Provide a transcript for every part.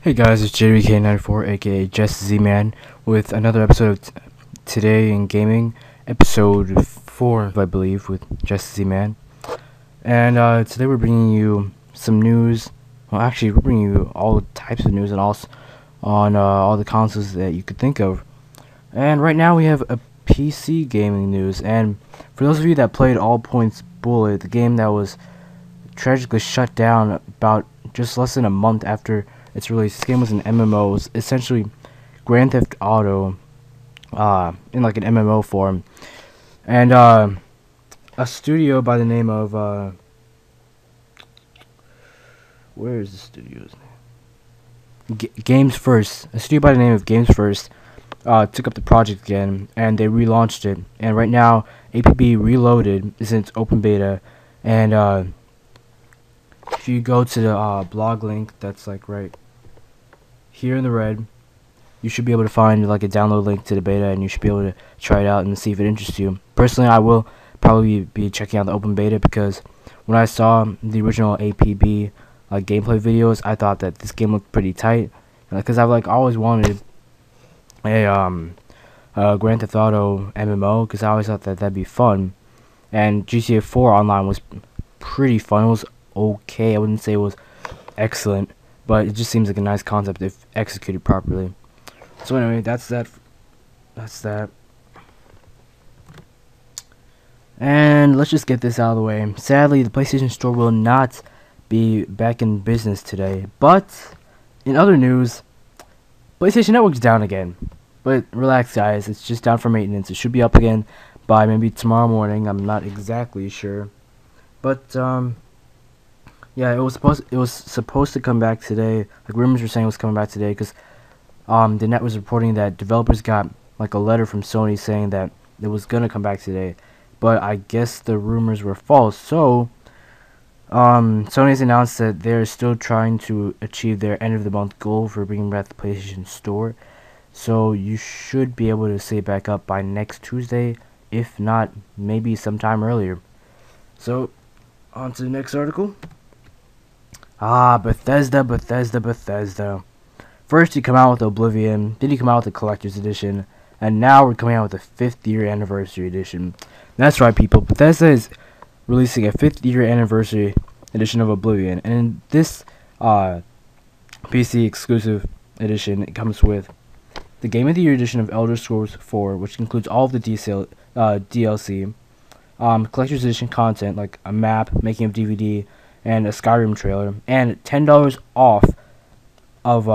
Hey guys, it's JWK94 aka Jesszman with another episode of Today in Gaming, episode 4 I believe, with Jesszman. And today we're bringing you some news. Well, actually we're bringing you all types of news and also on all the consoles that you could think of. And right now we have a PC gaming news, and for those of you that played All Points Bullet, the game that was tragically shut down about just less than a month after its release. This game was an MMO. It was essentially Grand Theft Auto in like an MMO form. And a studio by the name of where is the studio's name? Games First. A studio by the name of Games First took up the project again, and they relaunched it. And right now, APB Reloaded is in its open beta, and if you go to the blog link that's like right here in the red, you should be able to find like a download link to the beta, and you should be able to try it out and see if it interests you. Personally, I will probably be checking out the open beta, because when I saw the original APB gameplay videos, I thought that this game looked pretty tight, because I've like always wanted a Grand Theft Auto MMO, because I always thought that that'd be fun. And GTA 4 online was pretty fun. It was okay. I wouldn't say it was excellent, but it just seems like a nice concept if executed properly. So anyway, that's that. And let's just get this out of the way. Sadly, the PlayStation Store will not be back in business today. But in other news, PlayStation Network's down again. But relax, guys. It's just down for maintenance. It should be up again by maybe tomorrow morning. I'm not exactly sure. But yeah, it was supposed to come back today. Like, rumors were saying it was coming back today, because the net was reporting that developers got like a letter from Sony saying that it was gonna come back today, but I guess the rumors were false. So Sony's announced that they're still trying to achieve their end of the month goal for bringing back the PlayStation Store. So you should be able to see it back up by next Tuesday, if not maybe sometime earlier. So on to the next article. Bethesda. First you come out with Oblivion, then you come out with the Collector's Edition, and now we're coming out with the 5th year anniversary edition. That's right, people. Bethesda is releasing a 5th year anniversary edition of Oblivion, and in this PC exclusive edition, it comes with the Game of the Year edition of Elder Scrolls 4, which includes all of the DLC, Collector's Edition content like a map, making of DVD, and a Skyrim trailer, and $10 off of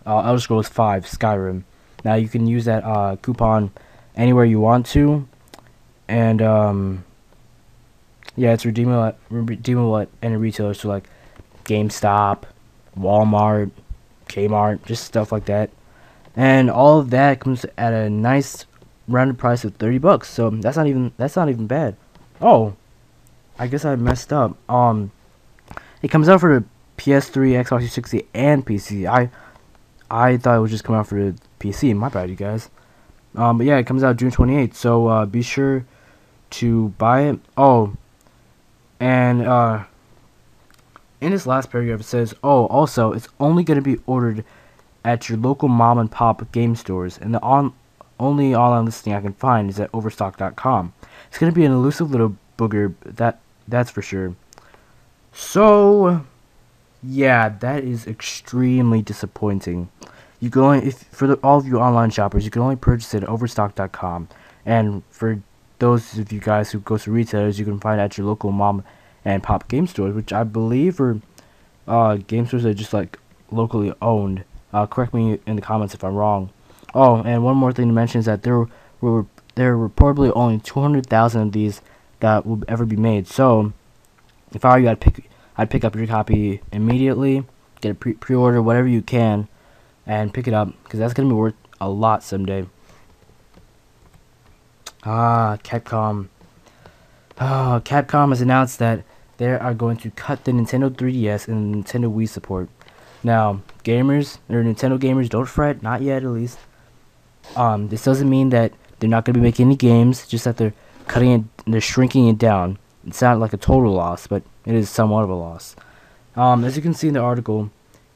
Elder Scrolls 5 Skyrim. Now you can use that coupon anywhere you want to, and yeah, it's redeemable at any retailers, so like GameStop, Walmart, Kmart, just stuff like that. And all of that comes at a nice rounded price of $30. So that's not even bad. Oh, I guess I messed up. It comes out for the PS3, Xbox 360, and PC. I thought it would just come out for the PC. My bad, you guys. But yeah, it comes out June 28th. So be sure to buy it. Oh, and in this last paragraph it says, oh, also it's only going to be ordered at your local mom and pop game stores, and the only online listing I can find is at Overstock.com. It's going to be an elusive little booger, that's for sure. So yeah, that is extremely disappointing. You can only, all of you online shoppers, you can only purchase it at Overstock.com, and for those of you guys who go to retailers, you can find it at your local mom and pop game stores, which I believe are game stores that are just like locally owned. Correct me in the comments if I'm wrong. Oh, and one more thing to mention is that there are reportedly only 200,000 of these that will ever be made. So if I were you, I'd pick up your copy immediately, get a pre-order, whatever you can, and pick it up, because that's gonna be worth a lot someday. Capcom. Capcom has announced that they are going to cut the Nintendo 3DS and Nintendo Wii support. Now, gamers or Nintendo gamers, don't fret, not yet at least. This doesn't mean that they're not going to be making any games, just that they're shrinking it down. It's not like a total loss, but it is somewhat of a loss. As you can see in the article,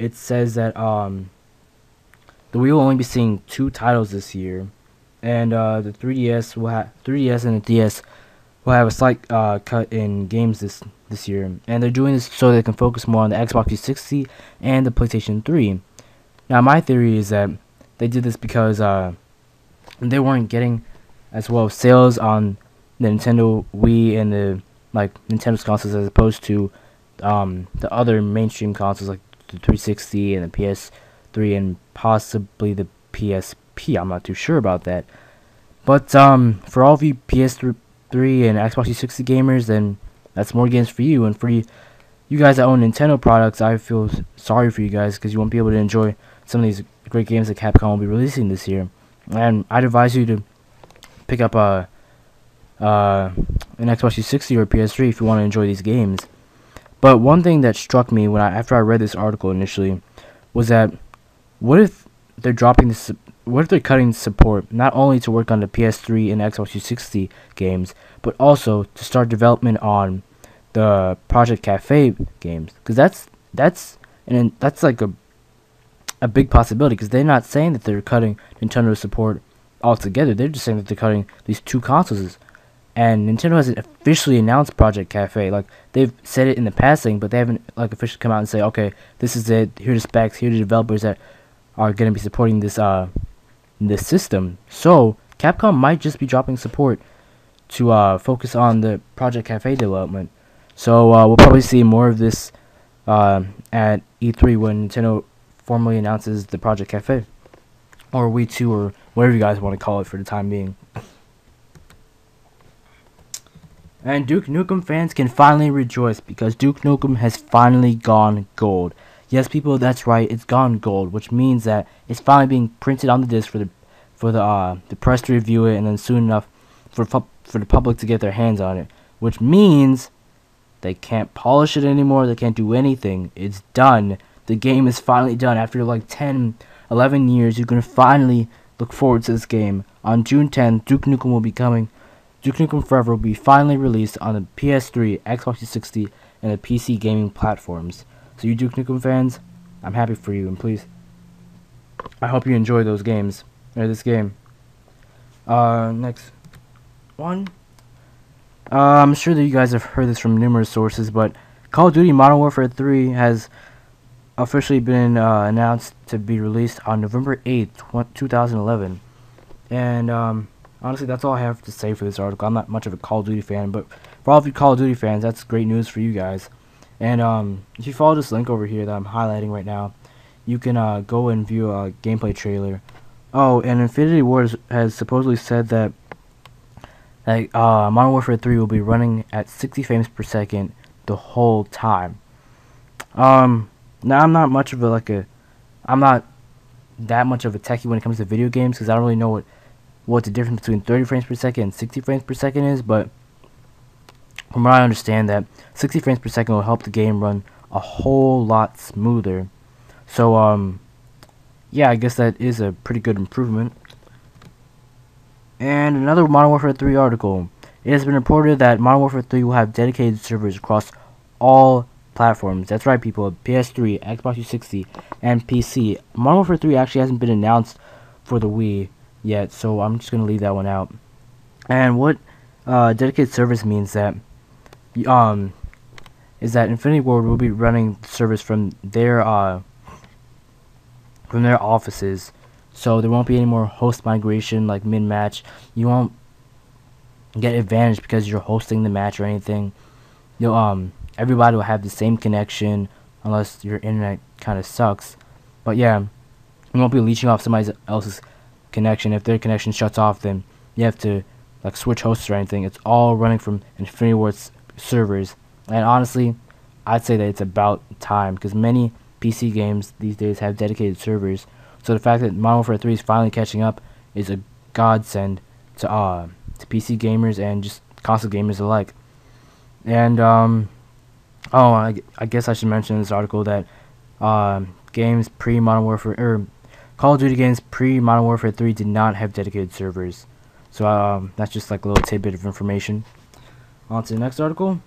it says that the Wii will only be seeing 2 titles this year, and the 3DS will have 3DS and the DS will have a slight cut in games this year, and they're doing this so they can focus more on the Xbox 360 and the PlayStation 3. Now, my theory is that they did this because they weren't getting as well sales on the Nintendo Wii and the Nintendo's consoles as opposed to the other mainstream consoles like the 360 and the PS3 and possibly the PSP. I'm not too sure about that. But for all of you PS3 and Xbox 360 gamers, then that's more games for you. And for you guys that own Nintendo products, I feel sorry for you guys because you won't be able to enjoy some of these great games that Capcom will be releasing this year. And I'd advise you to pick up an Xbox 360 or PS3 if you want to enjoy these games. But one thing that struck me after I read this article initially was that what if they're dropping this? What if they're cutting support not only to work on the PS3 and Xbox 360 games, but also to start development on the Project Cafe games? Because that's like a big possibility. Because they're not saying that they're cutting Nintendo support altogether. They're just saying that they're cutting these 2 consoles. And Nintendo hasn't officially announced Project Cafe. Like, they've said it in the passing, but they haven't officially come out and say, okay, this is it. Here are the specs. Here are the developers that are going to be supporting this this system. So Capcom might just be dropping support to focus on the Project Cafe development. So we'll probably see more of this at E3 when Nintendo formally announces the Project Cafe, or Wii 2, or whatever you guys want to call it for the time being. And Duke Nukem fans can finally rejoice because Duke Nukem has finally gone gold. Yes, people, that's right, it's gone gold, which means that it's finally being printed on the disc for the press to review it, and then soon enough for the public to get their hands on it. Which means they can't polish it anymore. They can't do anything. It's done. The game is finally done. After like 10, 11 years, you can finally look forward to this game. On June 10th, Duke Nukem Forever will be finally released on the PS3, Xbox 360, and the PC gaming platforms. So you Duke Nukem fans, I'm happy for you, and please, I hope you enjoy those games, or this game. Next one. I'm sure that you guys have heard this from numerous sources, but Call of Duty Modern Warfare 3 has officially been announced to be released on November 8th, 2011. And honestly, that's all I have to say for this article. I'm not much of a Call of Duty fan, but for all of you Call of Duty fans, that's great news for you guys. And if you follow this link over here that I'm highlighting right now, you can go and view a gameplay trailer. Oh, and Infinity Ward has supposedly said that Modern Warfare 3 will be running at 60 frames per second the whole time. Now I'm not much of I'm not that much of a techie when it comes to video games, because I don't really know what the difference between 30 frames per second and 60 frames per second is, but from what I understand, that 60 frames per second will help the game run a whole lot smoother. So yeah, I guess that is a pretty good improvement. And another Modern Warfare 3 article. It has been reported that Modern Warfare 3 will have dedicated servers across all platforms. That's right, people. PS3, Xbox 360, and PC. Modern Warfare 3 actually hasn't been announced for the Wii yet, so I'm just going to leave that one out. And what dedicated servers means that is that Infinity Ward will be running servers from their offices, so there won't be any more host migration like mid-match. You won't get advantage because you're hosting the match or anything. You'll everybody will have the same connection unless your internet kind of sucks. But yeah, you won't be leeching off somebody else's connection. If their connection shuts off, then you have to switch hosts or anything. It's all running from Infinity Ward's servers. And honestly, I'd say that it's about time, because many PC games these days have dedicated servers. So the fact that Modern Warfare 3 is finally catching up is a godsend to PC gamers and just console gamers alike. And I guess I should mention in this article that games pre-Modern Warfare, or Call of Duty games pre-Modern Warfare 3 did not have dedicated servers. So that's just like a little tidbit of information. On to the next article.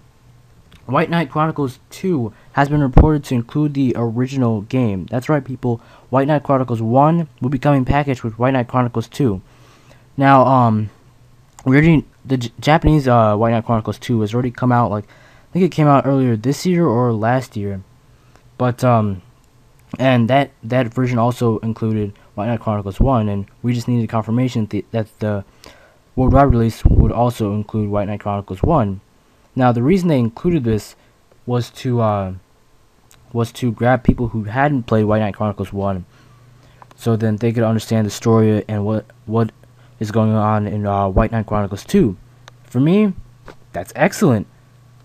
White Knight Chronicles 2 has been reported to include the original game. That's right, people. White Knight Chronicles 1 will be coming packaged with White Knight Chronicles 2. Now, the Japanese White Knight Chronicles 2 has already come out. Like, I think it came out earlier this year or last year. But and that version also included White Knight Chronicles 1, and we just needed confirmation that the worldwide release would also include White Knight Chronicles 1. Now, the reason they included this was to grab people who hadn't played White Knight Chronicles 1, so then they could understand the story and what is going on in White Knight Chronicles 2. For me, that's excellent.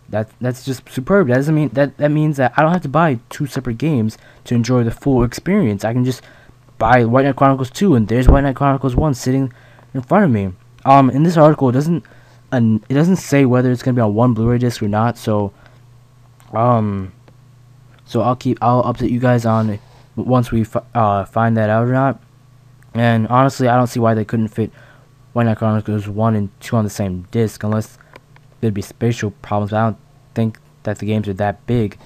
That's just superb. That doesn't mean that means that I don't have to buy 2 separate games to enjoy the full experience. I can just buy White Knight Chronicles 2, and there's White Knight Chronicles 1 sitting in front of me. In this article, it doesn't say whether it's gonna be on one Blu-ray disc or not. So I'll update you guys on it once we find that out or not. And honestly, I don't see why they couldn't fit White Knight Chronicles 1 and 2 on the same disc, unless there'd be spatial problems. But I don't think that the games are that big.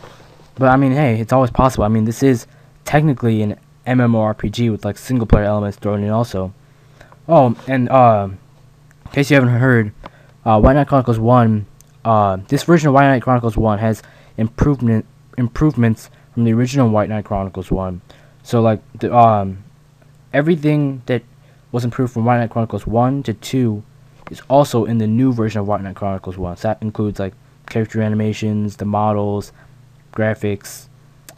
But I mean, hey, it's always possible. I mean, this is technically an MMORPG with like single player elements thrown in also. Oh, and in case you haven't heard, White Knight Chronicles 1, this version of White Knight Chronicles 1 has improvements from the original White Knight Chronicles 1. So like everything that was improved from White Knight Chronicles 1 to 2 is also in the new version of White Knight Chronicles 1. So that includes like character animations, the models, graphics,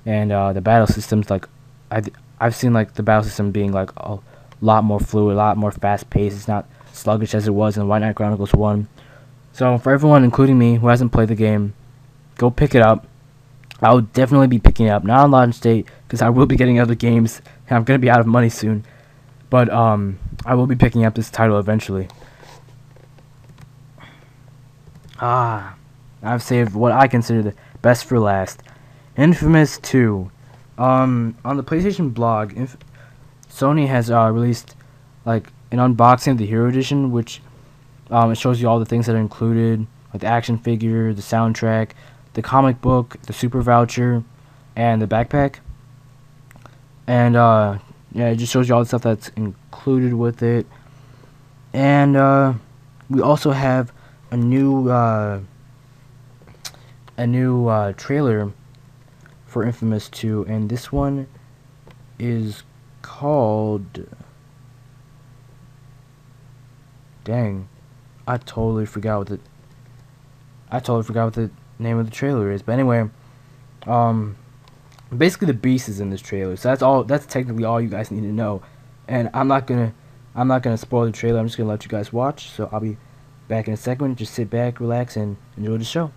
and the battle systems. Like I've seen like the battle system being like a lot more fluid, a lot more fast paced. It's not sluggish as it was in White Knight Chronicles 1. So for everyone, including me, who hasn't played the game, go pick it up. I will definitely be picking it up, not on launch date, because I will be getting other games, and I'm going to be out of money soon. But I will be picking up this title eventually. I've saved what I consider the best for last. Infamous 2. On the PlayStation blog, Sony has released like an unboxing of the Hero Edition, which it shows you all the things that are included, like the action figure, the soundtrack, the comic book, the super voucher, and the backpack. And yeah, it just shows you all the stuff that's included with it. And we also have a new trailer for Infamous 2, and this one is called, dang, I totally forgot what the name of the trailer is. But anyway, basically the Beast is in this trailer, so that's technically all you guys need to know. And I'm not gonna spoil the trailer. I'm just gonna let you guys watch. So I'll be back in a second. Just sit back, relax, and enjoy the show.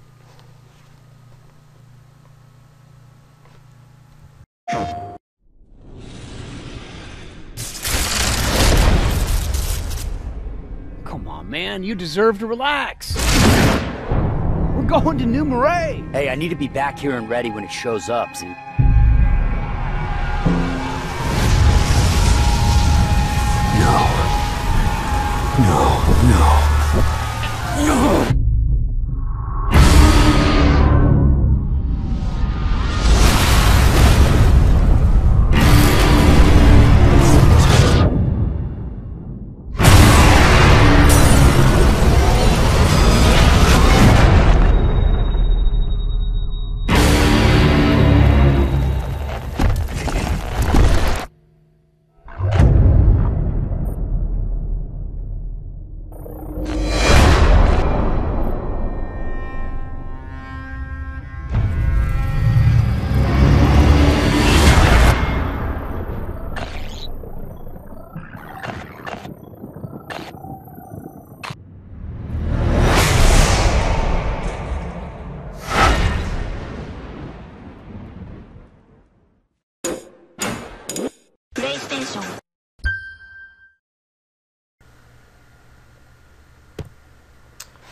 Come on, man, you deserve to relax. We're going to New Marais. Hey, I need to be back here and ready when it shows up, see? No.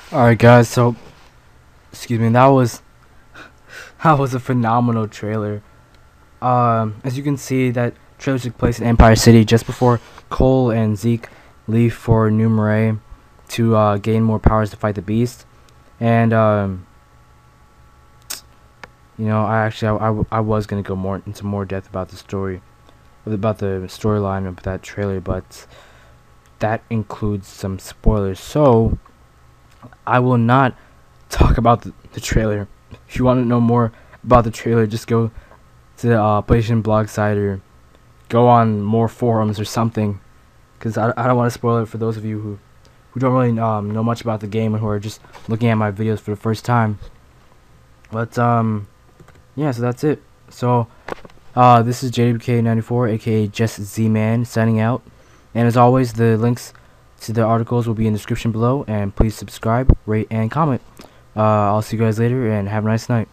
Alright guys, so excuse me, that was a phenomenal trailer. As you can see, that trailer took place in Empire City just before Cole and Zeke leave for New Marais to gain more powers to fight the Beast. And You know, I was gonna go more into more depth about the story, about the storyline of that trailer, but that includes some spoilers. So I will not talk about the trailer. If you want to know more about the trailer, just go to the PlayStation blog site or go on more forums or something, because I don't want to spoil it for those of you who don't really know much about the game and who are just looking at my videos for the first time. But yeah, so that's it. So this is JWK94 aka Jesszman signing out, and as always, the links to the articles will be in the description below, and please subscribe, rate, and comment. I'll see you guys later, and have a nice night.